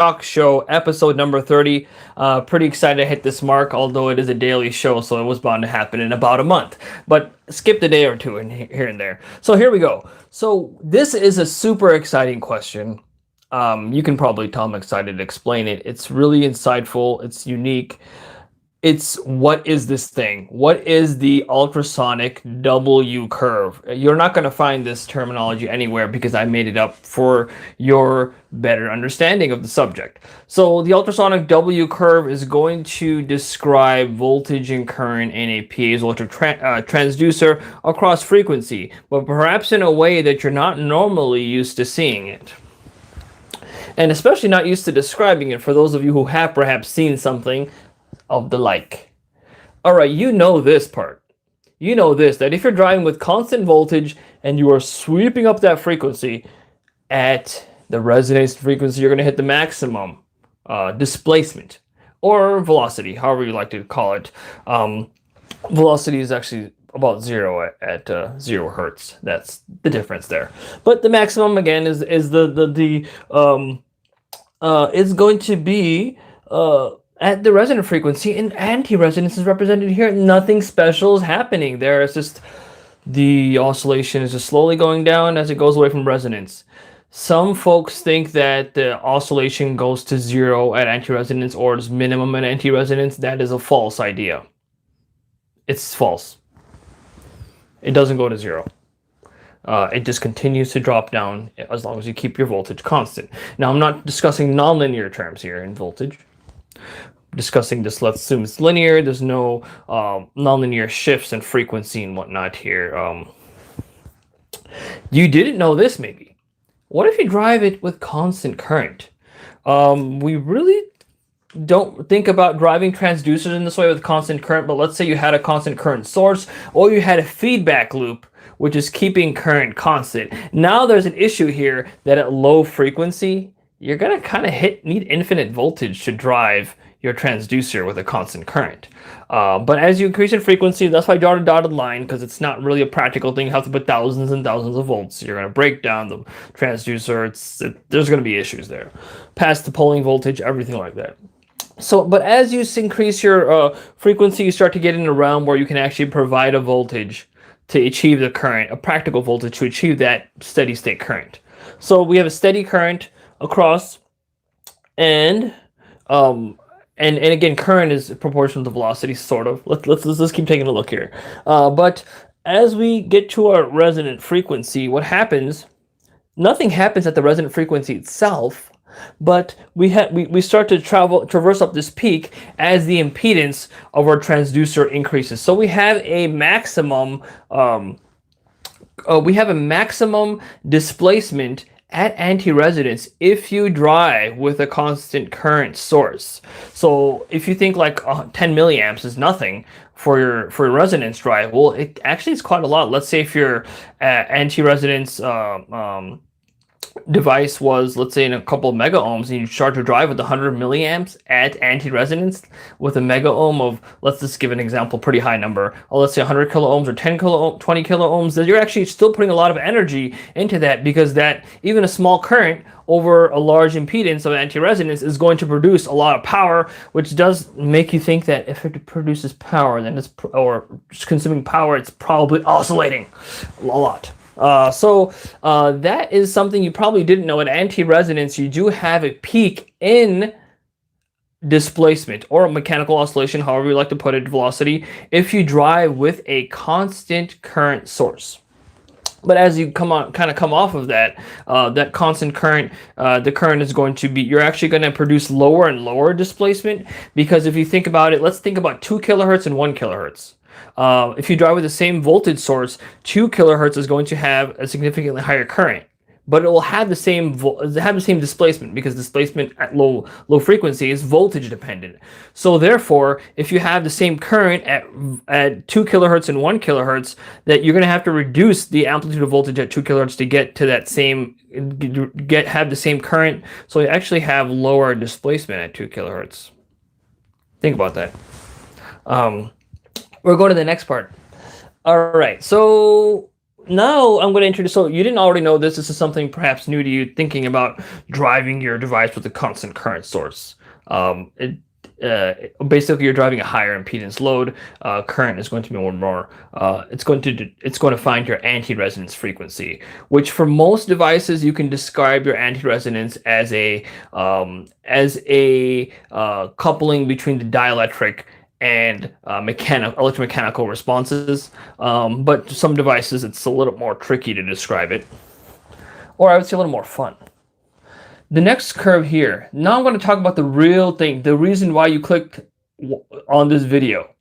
Shock Show, episode number 30. Pretty excited to hit this mark, although it is a daily show, so it was bound to happen in about a month. But skip a day or two in here and there. So here we go. So this is a super exciting question. You can probably tell I'm excited to explain it. It's really insightful. It's unique. It's what is this thing? What is the ultrasonic W curve? You're not going to find this terminology anywhere because I made it up for your better understanding of the subject. So the ultrasonic W curve is going to describe voltage and current in a piezoelectric transducer across frequency, but perhaps in a way that you're not normally used to seeing it. And especially not used to describing it for those of you who have perhaps seen something of the like. All right, you know this part. You know this, that if you're driving with constant voltage and you are sweeping up that frequency, at the resonance frequency, you're going to hit the maximum displacement or velocity, however you like to call it. Velocity is actually about zero at 0 hertz. That's the difference there. But the maximum again is going to be at the resonant frequency, and anti-resonance is represented here. Nothing special is happening there. It's just the oscillation is just slowly going down as it goes away from resonance. Some folks think that the oscillation goes to 0 at anti-resonance or is minimum at anti-resonance. That is a false idea. It's false. It doesn't go to 0. It just continues to drop down as long as you keep your voltage constant. Now, I'm not discussing nonlinear terms here in voltage. Discussing this, let's assume it's linear. There's no nonlinear shifts in frequency and whatnot here. You didn't know this, maybe. What if you drive it with constant current? We really don't think about driving transducers in this way with constant current, but let's say you had a constant current source, or you had a feedback loop which is keeping current constant. Now there's an issue here that at low frequency you're gonna kind of need infinite voltage to drive your transducer with a constant current. But as you increase in frequency, that's why I draw a dotted line, because it's not really a practical thing. You have to put thousands and thousands of volts. You're going to break down the transducer. There's going to be issues there. Past the polling voltage, everything like that. So, but as you increase your frequency, you start to get in a realm where you can actually provide a voltage to achieve the current, a practical voltage to achieve that steady state current. So we have a steady current across, and again, current is proportional to velocity, sort of. Let's keep taking a look here. But as we get to our resonant frequency, what happens? Nothing happens at the resonant frequency itself, but we start to traverse up this peak as the impedance of our transducer increases. So we have a maximum. We have a maximum displacement at anti-resonance if you drive with a constant current source. So if you think like 10 milliamps is nothing for your resonance drive, well, it actually is quite a lot. Let's say if your anti-resonance device was, let's say, in a couple of mega ohms, and you start to drive with 100 milliamps at anti-resonance with a mega ohm of, let's just give an example, pretty high number, or let's say 100 kilo ohms or 20 kilo ohms, then you're actually still putting a lot of energy into that, because that even a small current over a large impedance of anti-resonance is going to produce a lot of power, which does make you think that if it produces power, then it's consuming power, it's probably oscillating a lot. So that is something you probably didn't know. At anti-resonance, you do have a peak in displacement or mechanical oscillation, however you like to put it, velocity, if you drive with a constant current source. But as you come off of that, that constant current, the current is going to be, you're actually going to produce lower and lower displacement, because if you think about it, let's think about 2 kilohertz and 1 kilohertz. If you drive with the same voltage source, 2 kilohertz is going to have a significantly higher current, but it will have the same displacement, because displacement at low frequency is voltage dependent. So therefore, if you have the same current at 2 kilohertz and 1 kilohertz, that you're going to have to reduce the amplitude of voltage at 2 kilohertz to get to that same have the same current. So you actually have lower displacement at 2 kilohertz. Think about that. We're going to the next part. All right, so Now I'm going to introduce, so you didn't already know this. This is something perhaps new to you, thinking about driving your device with a constant current source. It Basically, you're driving a higher impedance load. Current is going to be more. It's going to find your anti-resonance frequency, which for most devices you can describe your anti-resonance as a coupling between the dielectric and electromechanical responses. But some devices it's a little more tricky to describe it, or I would say a little more fun. The next curve here. Now I'm going to talk about the real thing, the reason why you clicked on this video.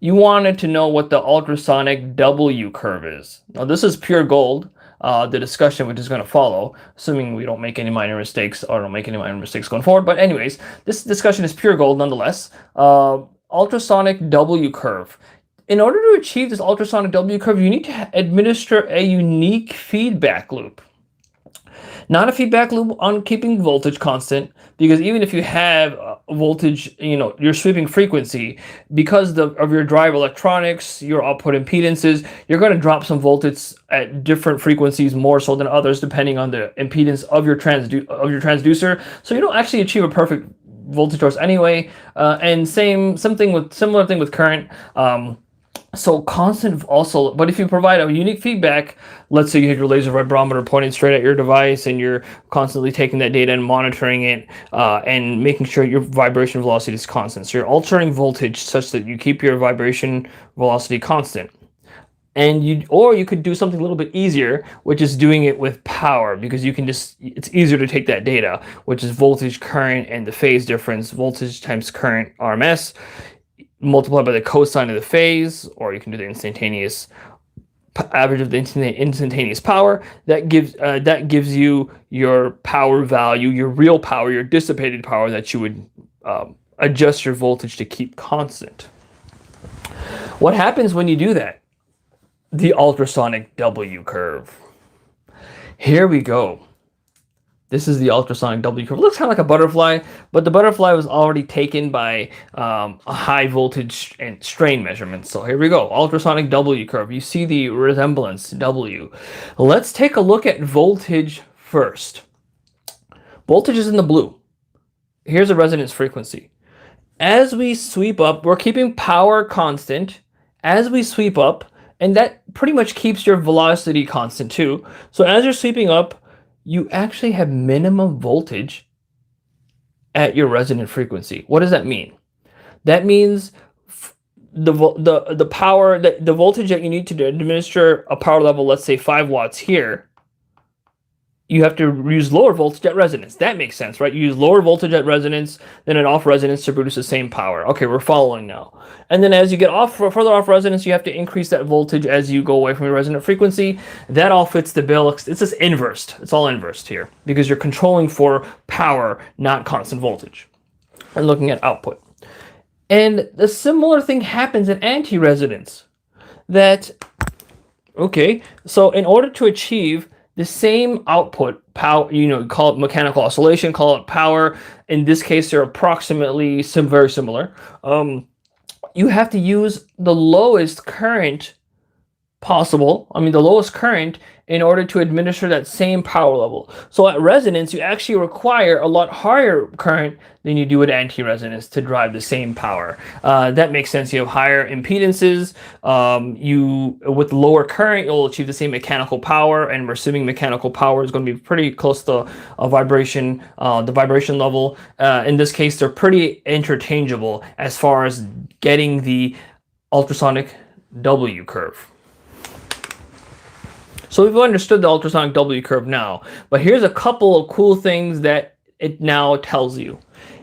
You wanted to know what the ultrasonic W curve is. Now this is pure gold. The discussion which is going to follow, assuming we don't make any minor mistakes or don't make any minor mistakes going forward. But anyways, this discussion is pure gold nonetheless. Ultrasonic W curve. In order to achieve this ultrasonic W curve, you need to administer a unique feedback loop. Not a feedback loop on keeping voltage constant, because even if you have voltage, your sweeping frequency, because of your drive electronics, your output impedances, you're going to drop some voltage at different frequencies more so than others, depending on the impedance of your transducer. So you don't actually achieve a perfect voltage source anyway. And similar thing with current. So constant also, but if you provide a unique feedback, let's say you have your laser vibrometer pointed straight at your device and you're constantly taking that data and monitoring it and making sure your vibration velocity is constant. So you're altering voltage such that you keep your vibration velocity constant. And you could do something a little bit easier, which is doing it with power, because it's easier to take that data, which is voltage, current, and the phase difference, voltage times current RMS, multiplied by the cosine of the phase, or you can do the instantaneous average of the instantaneous power. That gives you your power value, your real power, your dissipated power that you would adjust your voltage to keep constant. What happens when you do that? The ultrasonic W curve. Here we go. This is the ultrasonic W curve. It looks kind of like a butterfly, but the butterfly was already taken by a high voltage and strain measurement. So here we go, ultrasonic W curve. You see the resemblance, W. Let's take a look at voltage first. Voltage is in the blue. Here's a resonance frequency. As we sweep up, we're keeping power constant. As we sweep up, and that pretty much keeps your velocity constant too. So as you're sweeping up, you actually have minimum voltage at your resonant frequency. What does that mean? That means the power, the voltage that you need to administer a power level, let's say 5 watts here, you have to use lower voltage at resonance. That makes sense, right? You use lower voltage at resonance than at off resonance to produce the same power. Okay, we're following now. And then as you get further off resonance, you have to increase that voltage as you go away from your resonant frequency. That all fits the bill. It's just inversed. It's all inversed here because you're controlling for power, not constant voltage. And looking at output. And the similar thing happens at anti-resonance. So in order to achieve the same output power, call it mechanical oscillation, call it power. In this case, they're approximately very similar. You have to use the lowest current possible. The lowest current in order to administer that same power level. So at resonance, you actually require a lot higher current than you do at anti-resonance to drive the same power. That makes sense. You have higher impedances. With lower current, you'll achieve the same mechanical power, and we're assuming mechanical power is going to be pretty close to a vibration, the vibration level. In this case, they're pretty interchangeable as far as getting the ultrasonic W curve. So we've understood the ultrasonic W curve now, but here's a couple of cool things that it now tells you.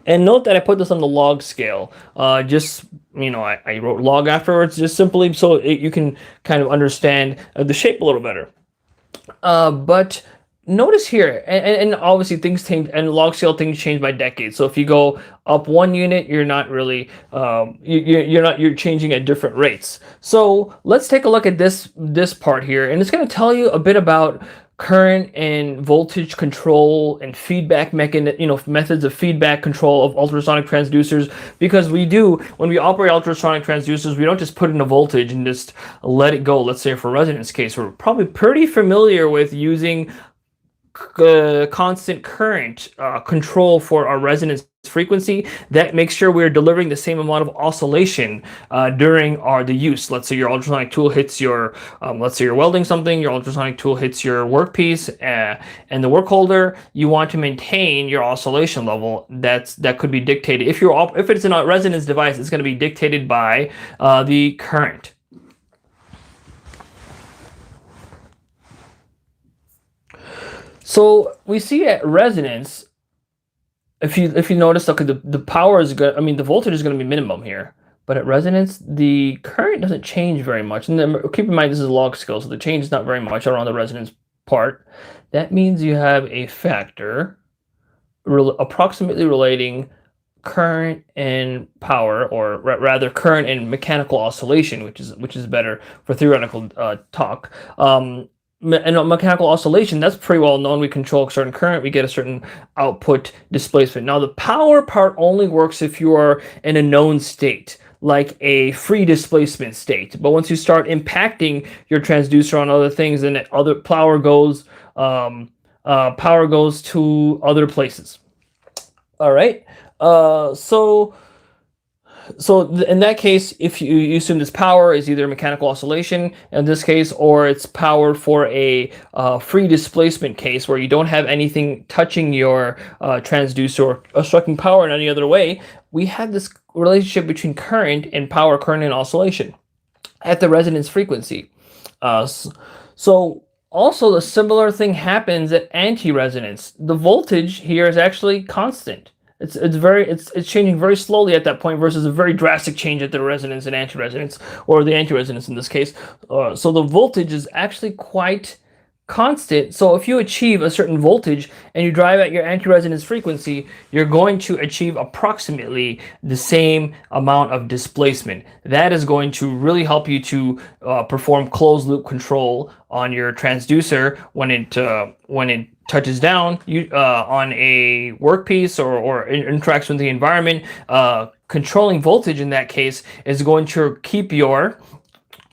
And note that I put this on the log scale. I wrote log afterwards just simply so you can kind of understand the shape a little better. But notice here, and obviously things change, and log scale things change by decade. So if you go up 1 unit, you're not really you're changing at different rates. So let's take a look at this part here, and it's going to tell you a bit about current and voltage control and feedback methods of feedback control of ultrasonic transducers, because when we operate ultrasonic transducers, we don't just put in a voltage and just let it go. Let's say for resonance case, we're probably pretty familiar with using constant current control for our resonance frequency that makes sure we're delivering the same amount of oscillation during the use. Let's say your ultrasonic tool hits let's say you're welding something, your ultrasonic tool hits your workpiece and the work holder. You want to maintain your oscillation level. That could be dictated if it's in a resonance device. It's going to be dictated by the current. So we see at resonance, if you notice, okay, the power is good. I mean, the voltage is going to be minimum here, but at resonance, the current doesn't change very much. And then keep in mind, this is a log scale, so the change is not very much around the resonance part. That means you have a factor approximately relating current and power, or rather current and mechanical oscillation, which is better for theoretical talk. And mechanical oscillation, that's pretty well known. We control a certain current, we get a certain output displacement. Now the power part only works if you are in a known state, like a free displacement state. But once you start impacting your transducer on other things, then other power goes to other places. All right. So in that case, if you assume this power is either mechanical oscillation in this case, or it's power for a free displacement case where you don't have anything touching your transducer or obstructing power in any other way, we have this relationship between current and power, current and oscillation at the resonance frequency. So also a similar thing happens at anti-resonance. The voltage here is actually constant. It's changing very slowly at that point versus a very drastic change at the resonance and anti-resonance, or the anti-resonance in this case. So the voltage is actually quite constant. So if you achieve a certain voltage and you drive at your anti-resonance frequency, you're going to achieve approximately the same amount of displacement. That is going to really help you to perform closed loop control on your transducer when it touches down on a workpiece or interacts with the environment. Controlling voltage in that case is going to keep your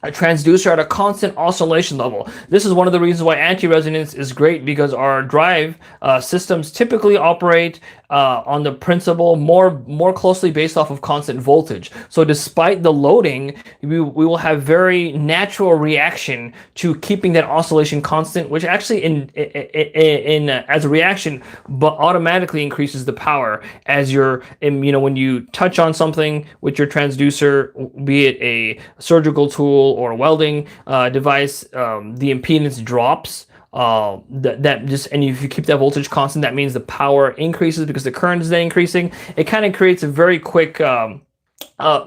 transducer at a constant oscillation level. This is one of the reasons why anti-resonance is great, because our drive systems typically operate on the principle more closely based off of constant voltage. So despite the loading, we will have very natural reaction to keeping that oscillation constant, which actually as a reaction, but automatically increases the power as when you touch on something with your transducer, be it a surgical tool or a welding device, the impedance drops. And if you keep that voltage constant, that means the power increases because the current is then increasing. It kind of creates a very quick,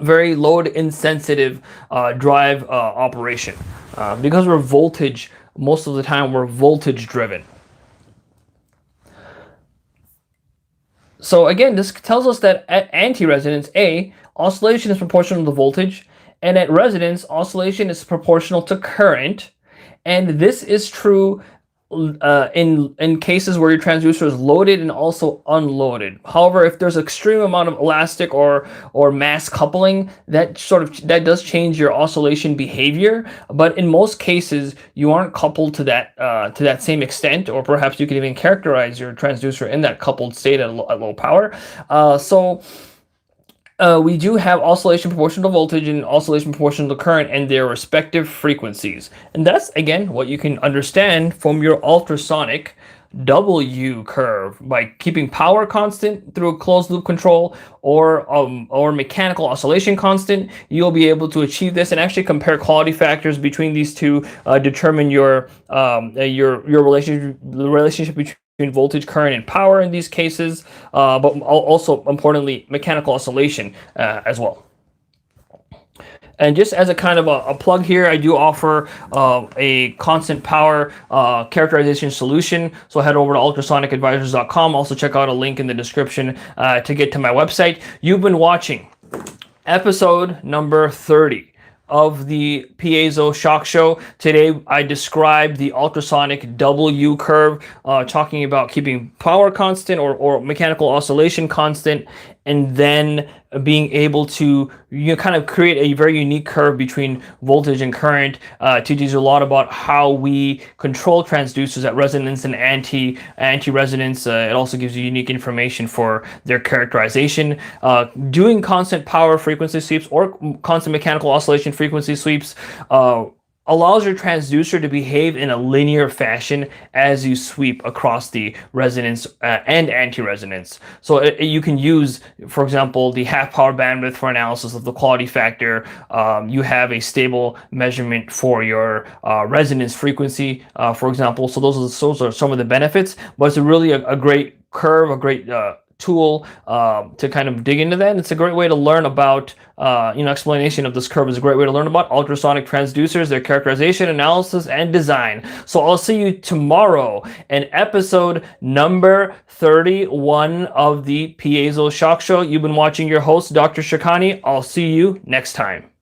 very load insensitive drive operation, because most of the time we're voltage driven. So again, this tells us that at anti-resonance, oscillation is proportional to the voltage, and at resonance, oscillation is proportional to current. And this is true in cases where your transducer is loaded and also unloaded. However, if there's extreme amount of elastic or mass coupling, that does change your oscillation behavior. But in most cases, you aren't coupled to that same extent, or perhaps you can even characterize your transducer in that coupled state at low power. We do have oscillation proportional to voltage and oscillation proportional to current and their respective frequencies. And that's, again, what you can understand from your ultrasonic W curve. By keeping power constant through closed loop control or mechanical oscillation constant, you'll be able to achieve this and actually compare quality factors between these two, determine your relationship between voltage, current, and power in these cases, but also importantly, mechanical oscillation as well. And just as a kind of a plug here, I do offer a constant power characterization solution. So head over to ultrasonicadvisors.com. Also check out a link in the description to get to my website. You've been watching episode number 30 of the Piezo SHOCK Show. Today, I described the ultrasonic W curve, talking about keeping power constant or mechanical oscillation constant, and then being able to kind of create a very unique curve between voltage and current. Teaches you a lot about how we control transducers at resonance and anti-resonance. It also gives you unique information for their characterization. Doing constant power frequency sweeps or constant mechanical oscillation frequency sweeps allows your transducer to behave in a linear fashion as you sweep across the resonance and anti-resonance. So you can use, for example, the half power bandwidth for analysis of the quality factor. You have a stable measurement for your resonance frequency, for example. So those are some of the benefits, but it's really a great curve, a great tool to kind of dig into that. And it's a great way to learn about, explanation of this curve is a great way to learn about ultrasonic transducers, their characterization, analysis, and design. So I'll see you tomorrow in episode number 31 of the Piezo SHOCK Show. You've been watching your host, Dr. Shakani. I'll see you next time.